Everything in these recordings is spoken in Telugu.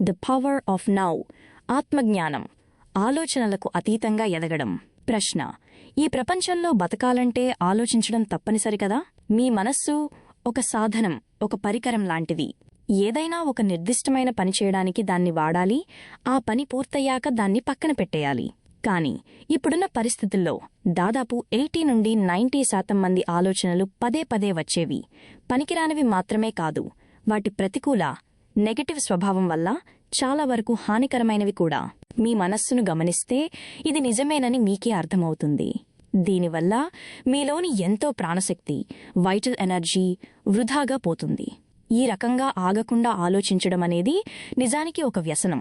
The power of now. ఆత్మజ్ఞానం. ఆలోచనలకు అతీతంగా ఎదగడం. ప్రశ్న: ఈ ప్రపంచంలో బతకాలంటే ఆలోచించడం తప్పనిసరి కదా? మీ మనస్సు ఒక సాధనం, ఒక పరికరం లాంటిది. ఏదైనా ఒక నిర్దిష్టమైన పని చేయడానికి దాన్ని వాడాలి, ఆ పని పూర్తయ్యాక దాన్ని పక్కన పెట్టేయాలి. కానీ ఇప్పుడున్న పరిస్థితుల్లో దాదాపు 80 నుండి 90% మంది ఆలోచనలు పదే పదే వచ్చేవి. పనికిరానివి మాత్రమే కాదు, వాటి ప్రతికూల, నెగటివ్ స్వభావం వల్ల చాలా వరకు హానికరమైనవి కూడా. మీ మనస్సును గమనిస్తే ఇది నిజమేనని మీకే అర్థమవుతుంది. దీనివల్ల మీలోని ఎంతో ప్రాణశక్తి, వైటల్ ఎనర్జీ వృధాగా పోతుంది. ఈ రకంగా ఆగకుండా ఆలోచించడం అనేది నిజానికి ఒక వ్యసనం.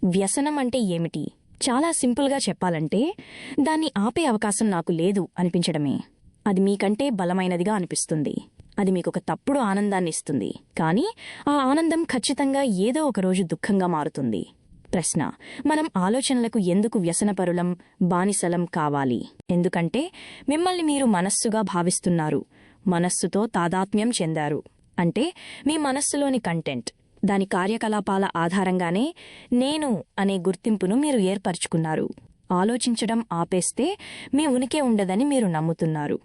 వ్యసనం అంటే ఏమిటి? చాలా సింపుల్గా చెప్పాలంటే దాన్ని ఆపే అవకాశం నాకు లేదు అనిపించడమే. అది మీకంటే బలమైనదిగా అనిపిస్తుంది. అది మీకొక తప్పుడు ఆనందాన్ని ఇస్తుంది. కానీ ఆ ఆనందం ఖచ్చితంగా ఏదో ఒకరోజు దుఃఖంగా మారుతుంది. ప్రశ్న: మనం ఆలోచనలకు ఎందుకు వ్యసనపరులం, బానిసలం కావాలి? ఎందుకంటే మిమ్మల్ని మీరు మనస్సుగా భావిస్తున్నారు, మనస్సుతో తాదాత్మ్యం చెందారు. అంటే మీ మనస్సులోని కంటెంట్, దాని కార్యకలాపాల ఆధారంగానే నేను అనే గుర్తింపును మీరు ఏర్పరచుకున్నారు. ఆలోచించడం ఆపేస్తే మీ ఉనికి ఉండదని మీరు నమ్ముతున్నారు.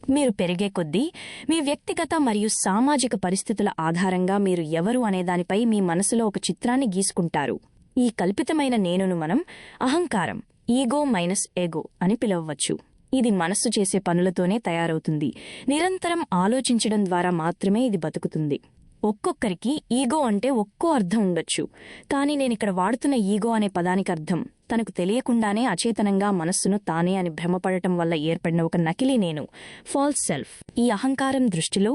మీరు పెరిగే కొద్దీ మీ వ్యక్తిగత మరియు సామాజిక పరిస్థితుల ఆధారంగా మీరు ఎవరు అనేదానిపై మీ మనసులో ఒక చిత్రాన్ని గీసుకుంటారు. ఈ కల్పితమైన నేనును మనం అహంకారం, ఈగో మైనస్ ఎగో అని పిలవవచ్చు. ఇది మనస్సు చేసే పనులతోనే తయారవుతుంది. నిరంతరం ఆలోచించడం ద్వారా మాత్రమే ఇది బతుకుతుంది. ఒక్కొక్కరికి ఈగో అంటే ఒక్కో అర్థం ఉండొచ్చు. కానీ నేనిక్కడ వాడుతున్న ఈగో అనే పదానికి అర్థం తనకు తెలియకుండానే అచేతనంగా మనస్సును తానే అని భ్రమపడటం వల్ల ఏర్పడిన ఒక నకిలీ నేను, ఫాల్స్ సెల్ఫ్. ఈ అహంకారం దృష్టిలో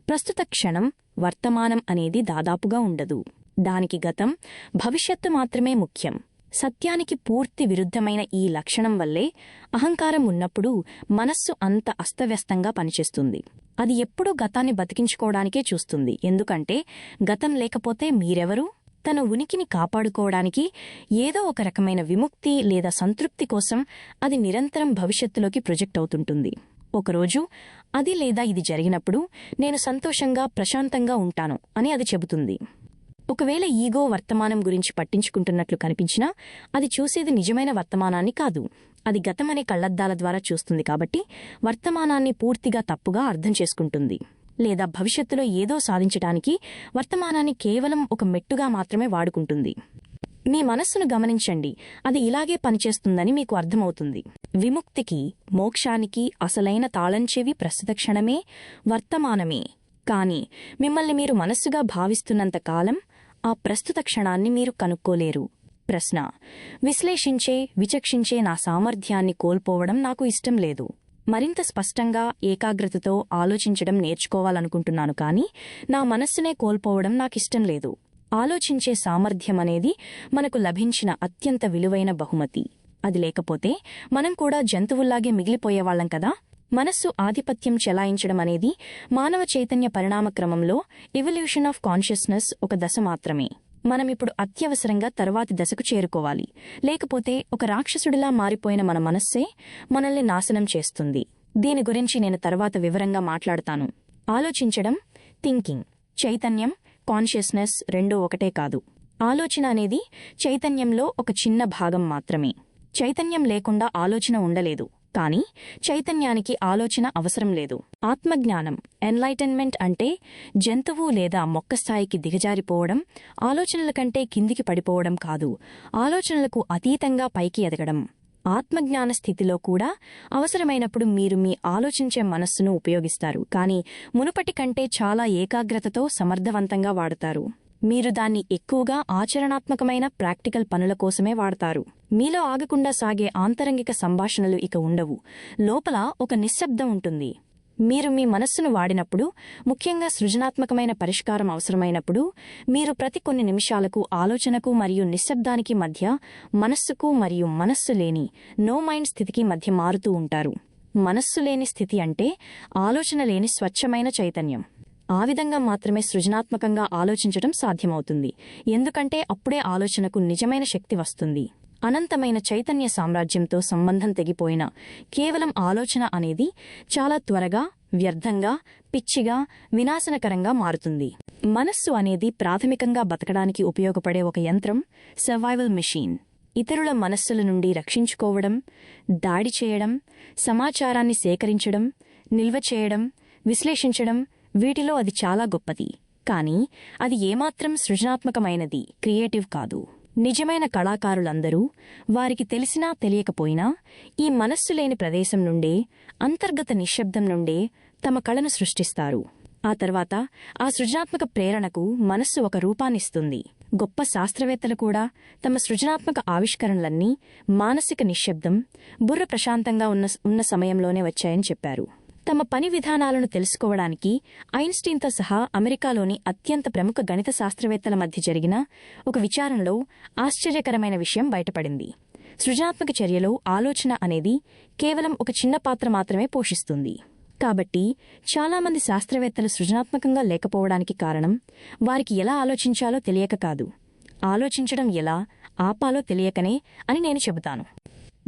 ప్రస్తుత క్షణం, వర్తమానం అనేది దాదాపుగా ఉండదు. దానికి గతం, భవిష్యత్తు మాత్రమే ముఖ్యం. సత్యానికి పూర్తి విరుద్ధమైన ఈ లక్షణం వల్లే అహంకారం ఉన్నప్పుడు మనస్సు అంత అస్తవ్యస్తంగా పనిచేస్తుంది. అది ఎప్పుడూ గతాన్ని బతికించుకోవడానికే చూస్తుంది. ఎందుకంటే గతం లేకపోతే మీరెవరు? తన ఉనికిని కాపాడుకోవడానికి ఏదో ఒక రకమైన విముక్తి లేదా సంతృప్తి కోసం అది నిరంతరం భవిష్యత్తులోకి ప్రొజెక్ట్ అవుతుంటుంది. ఒకరోజు అది లేదా ఇది జరిగినప్పుడు నేను సంతోషంగా, ప్రశాంతంగా ఉంటాను అని అది చెబుతుంది. ఒకవేళ ఈగో వర్తమానం గురించి పట్టించుకుంటున్నట్లు కనిపించినా అది చూసేది నిజమైన వర్తమానాన్ని కాదు. అది గతమనే కళ్లద్దాల ద్వారా చూస్తుంది. కాబట్టి వర్తమానాన్ని పూర్తిగా తప్పుగా అర్థం చేసుకుంటుంది. లేదా భవిష్యత్తులో ఏదో సాధించడానికి వర్తమానాన్ని కేవలం ఒక మెట్టుగా మాత్రమే వాడుకుంటుంది. మీ మనస్సును గమనించండి, అది ఇలాగే పనిచేస్తుందని మీకు అర్థమవుతుంది. విముక్తికి, మోక్షానికి అసలైన తాళంచెవి ప్రస్తుత క్షణమే, వర్తమానమే. కానీ మిమ్మల్ని మీరు మనస్సుగా భావిస్తున్నంత కాలం ఆ ప్రస్తుత క్షణాన్ని మీరు కనుక్కోలేరు. ప్రశ్న: విశ్లేషించే, విచక్షించే నా సామర్థ్యాన్ని కోల్పోవడం నాకు ఇష్టం లేదు. మరింత స్పష్టంగా, ఏకాగ్రతతో ఆలోచించడం నేర్చుకోవాలనుకుంటున్నాను. కానీ నా మనస్సునే కోల్పోవడం నాకిష్టం లేదు. ఆలోచించే సామర్థ్యం అనేది మనకు లభించిన అత్యంత విలువైన బహుమతి. అది లేకపోతే మనం కూడా జంతువుల్లాగే మిగిలిపోయేవాళ్లం కదా. మనస్సు ఆధిపత్యం చెలాయించడం అనేది మానవ చైతన్య పరిణామక్రమంలో ఎవల్యూషన్ ఆఫ్ కాన్షియస్నెస్ ఒక దశ మాత్రమే. మనమిప్పుడు అత్యవసరంగా తర్వాతి దశకు చేరుకోవాలి. లేకపోతే ఒక రాక్షసుడిలా మారిపోయిన మన మనస్సే మనల్ని నాశనం చేస్తుంది. దీని గురించి నేను తర్వాత వివరంగా మాట్లాడతాను. ఆలోచించడం, థింకింగ్, చైతన్యం, కాన్షియస్నెస్ రెండూ ఒకటే కాదు. ఆలోచన అనేది చైతన్యంలో ఒక చిన్న భాగం మాత్రమే. చైతన్యం లేకుండా ఆలోచన ఉండలేదు. కానీ చైతన్యానికి ఆలోచన అవసరం లేదు. ఆత్మజ్ఞానం, ఎన్లైటన్మెంట్ అంటే జంతువు లేదా మొక్క స్థాయికి దిగజారిపోవడం, ఆలోచనల కంటే కిందికి పడిపోవడం కాదు, ఆలోచనలకు అతీతంగా పైకి ఎదగడం. ఆత్మజ్ఞాన స్థితిలో కూడా అవసరమైనప్పుడు మీరు మీ ఆలోచించే మనస్సును ఉపయోగిస్తారు. కానీ మునుపటి కంటే చాలా ఏకాగ్రతతో సమర్థవంతంగా వాడతారు. మీరు దాన్ని ఎక్కువగా ఆచరణాత్మకమైన ప్రాక్టికల్ పనుల కోసమే వాడతారు. మీలో ఆగకుండా సాగే ఆంతరంగిక సంభాషణలు ఇక ఉండవు. లోపల ఒక నిశ్శబ్దం ఉంటుంది. మీరు మీ మనస్సును వాడినప్పుడు, ముఖ్యంగా సృజనాత్మకమైన పరిష్కారం అవసరమైనప్పుడు, మీరు ప్రతి కొన్ని నిమిషాలకు ఆలోచనకు మరియు నిశ్శబ్దానికి మధ్య, మనస్సుకు మరియు మనస్సు లేని నో మైండ్ స్థితికి మధ్య మారుతూ ఉంటారు. మనస్సు లేని స్థితి అంటే ఆలోచన లేని స్వచ్ఛమైన చైతన్యం. ఆ విధంగా మాత్రమే సృజనాత్మకంగా ఆలోచించడం సాధ్యమవుతుంది. ఎందుకంటే అప్పుడే ఆలోచనకు నిజమైన శక్తి వస్తుంది. అనంతమైన చైతన్య సామ్రాజ్యంతో సంబంధం తెగిపోయిన కేవలం ఆలోచన అనేది చాలా త్వరగా, వ్యర్థంగా, పిచ్చిగా, వినాశనకరంగా మారుతుంది. మనస్సు అనేది ప్రాథమికంగా బతకడానికి ఉపయోగపడే ఒక యంత్రం, సర్వైవల్ మెషీన్. ఇతరుల మనస్సుల నుండి రక్షించుకోవడం, దాడి చేయడం, సమాచారాన్ని సేకరించడం, నిల్వ చేయడం, విశ్లేషించడం, వీటిలో అది చాలా గొప్పది. కానీ అది ఏమాత్రం సృజనాత్మకమైనది, క్రియేటివ్ కాదు. నిజమైన కళాకారులందరూ వారికి తెలిసినా తెలియకపోయినా ఈ మనస్సు లేని ప్రదేశం నుండే, అంతర్గత నిశ్శబ్దం నుండే తమ కళను సృష్టిస్తారు. ఆ తర్వాత ఆ సృజనాత్మక ప్రేరణకు మనస్సు ఒక రూపాన్నిస్తుంది. గొప్ప శాస్త్రవేత్తలు కూడా తమ సృజనాత్మక ఆవిష్కరణలన్నీ మానసిక నిశ్శబ్దం, బుర్ర ప్రశాంతంగా ఉన్న సమయంలోనే వచ్చాయని చెప్పారు. తమ పని విధానాలను తెలుసుకోవడానికి ఐన్స్టీన్తో సహా అమెరికాలోని అత్యంత ప్రముఖ గణిత శాస్త్రవేత్తల మధ్య జరిగిన ఒక విచారణలో ఆశ్చర్యకరమైన విషయం బయటపడింది. సృజనాత్మక చర్యలో ఆలోచన అనేది కేవలం ఒక చిన్న పాత్ర మాత్రమే పోషిస్తుంది. కాబట్టి చాలామంది శాస్త్రవేత్తలు సృజనాత్మకంగా లేకపోవడానికి కారణం వారికి ఎలా ఆలోచించాలో తెలియక కాదు, ఆలోచించడం ఎలా ఆపాలో తెలియకనే అని నేను చెబుతాను.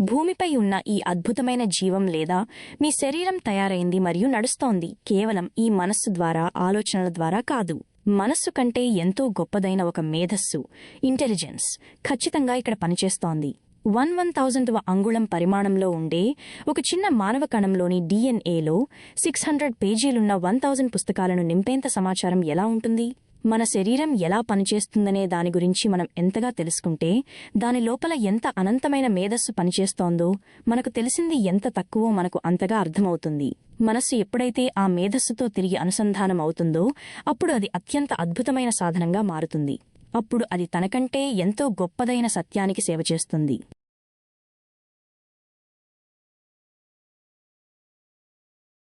భూమిపై ఉన్న ఈ అద్భుతమైన జీవం లేదా మీ శరీరం తయారైంది మరియు నడుస్తోంది కేవలం ఈ మనస్సు ద్వారా, ఆలోచనల ద్వారా కాదు. మనస్సు కంటే ఎంతో గొప్పదైన ఒక మేధస్సు, ఇంటెలిజెన్స్ ఖచ్చితంగా ఇక్కడ పనిచేస్తోంది. 1/1000వ అంగుళం పరిమాణంలో ఉండే ఒక చిన్న మానవ కణంలోని డిఎన్ఏలో 600 పేజీలున్న 1000 పుస్తకాలను నింపేంత సమాచారం ఎలా ఉంటుంది? మన శరీరం ఎలా పనిచేస్తుందనే దాని గురించి మనం ఎంతగా తెలుసుకుంటే దాని లోపల ఎంత అనంతమైన మేధస్సు పనిచేస్తోందో మనకు తెలిసింది ఎంత తక్కువో మనకు అంతగా అర్థమవుతుంది. మనస్సు ఎప్పుడైతే ఆ మేధస్సుతో తిరిగి అనుసంధానం అవుతుందో అప్పుడు అది అత్యంత అద్భుతమైన సాధనంగా మారుతుంది. అప్పుడు అది తనకంటే ఎంతో గొప్పదైన సత్యానికి సేవ చేస్తుంది.